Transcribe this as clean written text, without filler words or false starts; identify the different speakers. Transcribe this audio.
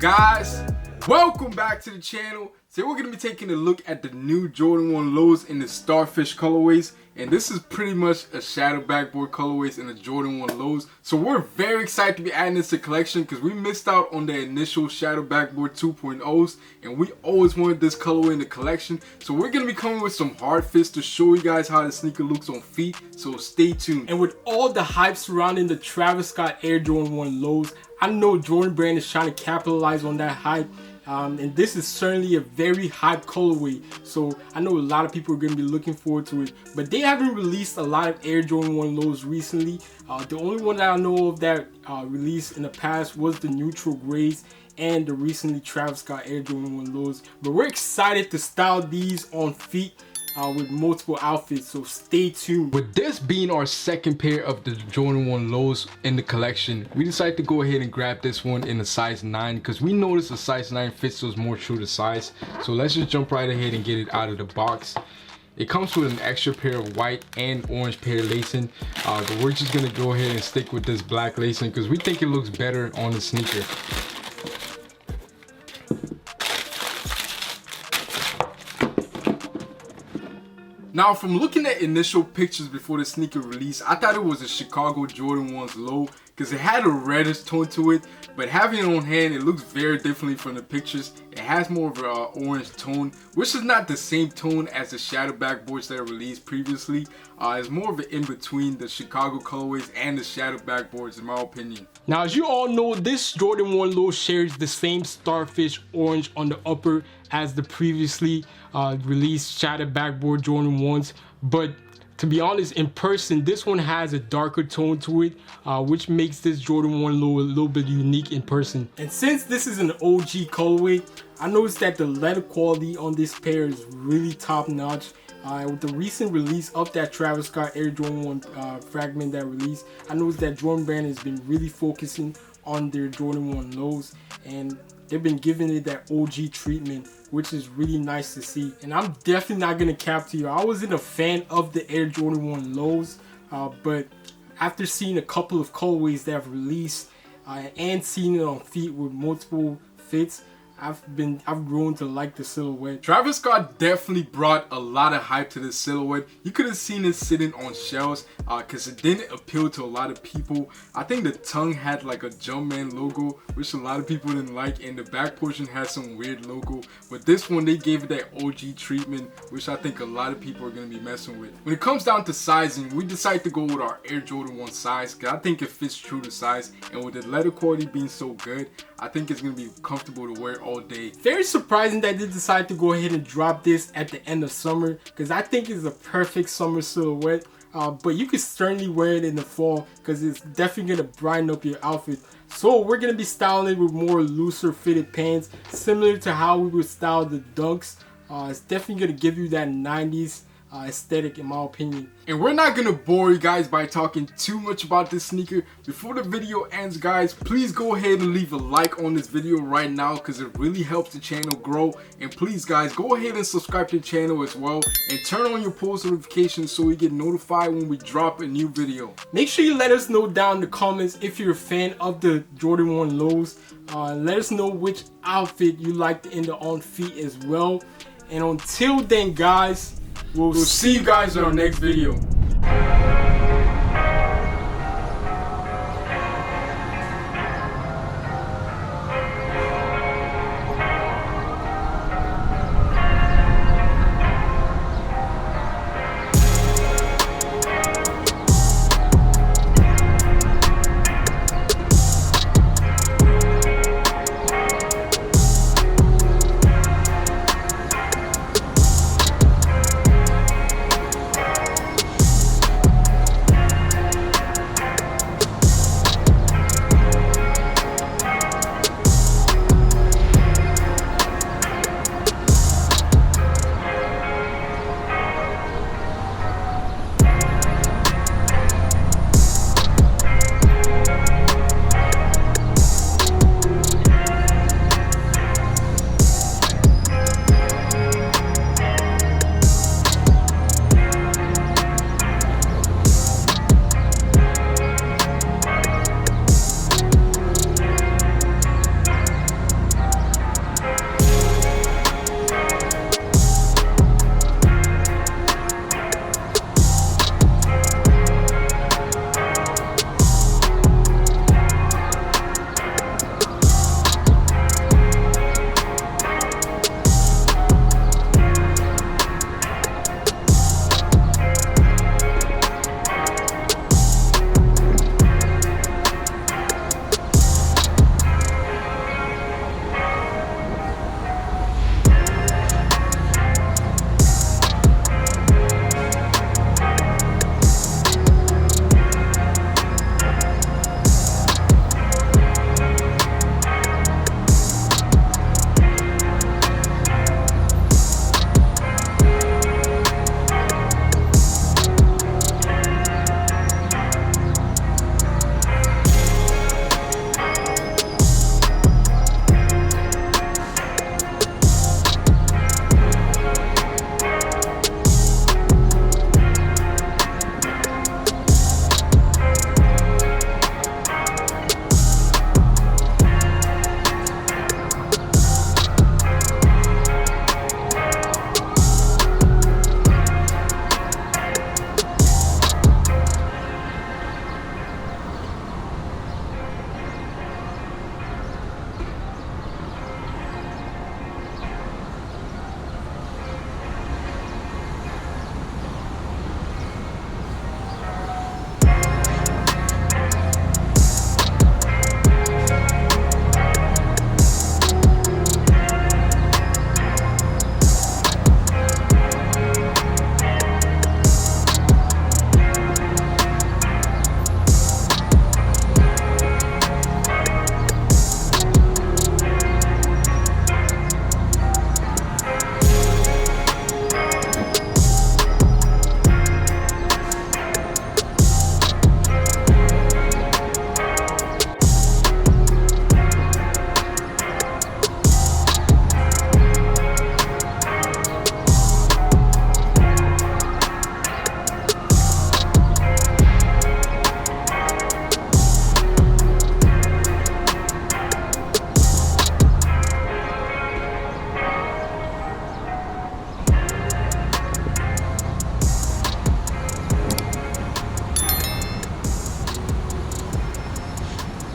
Speaker 1: guys, welcome back to the channel. Today we're going to be taking a look at the new Jordan 1 lows in the Starfish colorways, and this is pretty much a shadow backboard colorways in the Jordan 1 lows. So we're very excited to be adding this to the collection because we missed out on the initial shadow backboard 2.0s, and we always wanted this colorway in the collection. So we're going to be coming with some hard fits to show you guys how the sneaker looks on feet, so stay tuned.
Speaker 2: And with all the hype surrounding the Travis Scott Air Jordan 1 lows, I know Jordan Brand is trying to capitalize on that hype. And this is certainly a very hype colorway, so I know a lot of people are going to be looking forward to it. But they haven't released a lot of Air Jordan 1 lows recently. The only one that I know of that released in the past was the neutral grays and the recently Travis Scott Air Jordan 1 lows. But we're excited to style these on feet with multiple outfits, so stay tuned.
Speaker 1: With this being our second pair of the Jordan 1 lows in the collection, we decided to go ahead and grab this one in a size 9 because we noticed a size 9 fits us more true to size. So let's just jump right ahead and get it out of the box. It comes with an extra pair of white and orange pair lacing, but we're just gonna go ahead and stick with this black lacing because we think it looks better on the sneaker. Now, from looking at initial pictures before the sneaker release, I thought it was a Chicago Jordan 1's low because it had a reddish tone to it, but having it on hand, it looks very differently from the pictures. It has more of an orange tone, which is not the same tone as the shadow backboards that are released previously. It's more of an in-between the Chicago colorways and the shadow backboards, in my opinion.
Speaker 2: Now, as you all know, this Jordan 1 low shares the same Starfish orange on the upper as the previously released shadow backboard Jordan 1s, but to be honest, in person, this one has a darker tone to it, which makes this Jordan 1 low a little bit unique in person. And since this is an OG colorway, I noticed that the leather quality on this pair is really top notch. With the recent release of that Travis Scott Air Jordan 1 fragment that released, I noticed that Jordan Brand has been really focusing on their Jordan 1 lows, and they've been giving it that OG treatment, which is really nice to see. And I'm definitely not gonna cap to you, I wasn't a fan of the Air Jordan 1 lows, but after seeing a couple of colorways that have released and seeing it on feet with multiple fits, I've grown to like the silhouette.
Speaker 1: Travis Scott definitely brought a lot of hype to this silhouette. You could have seen it sitting on shelves because it didn't appeal to a lot of people. I think the tongue had like a Jumpman logo, which a lot of people didn't like, and the back portion has some weird logo. But this one, they gave it that OG treatment, which I think a lot of people are going to be messing with. When it comes down to sizing, we decided to go with our Air Jordan 1 size because I think it fits true to size, and with the leather quality being so good, I think it's going to be comfortable to wear all day.
Speaker 2: Very surprising that they decided to go ahead and drop this at the end of summer because I think it's a perfect summer silhouette, but you can certainly wear it in the fall because it's definitely going to brighten up your outfit. So we're going to be styling it with more looser fitted pants, similar to how we would style the Dunks. It's definitely going to give you that 90s aesthetic, in my opinion.
Speaker 1: And we're not gonna bore you guys by talking too much about this sneaker. Before the video ends, guys, please go ahead and leave a like on this video right now because it really helps the channel grow. And please, guys, go ahead and subscribe to the channel as well and turn on your post notifications so you get notified when we drop a new video.
Speaker 2: Make sure you let us know down in the comments if you're a fan of the Jordan 1 lows. Let us know which outfit you liked in the on feet as well. And until then, guys,
Speaker 1: we'll see you guys in our next video.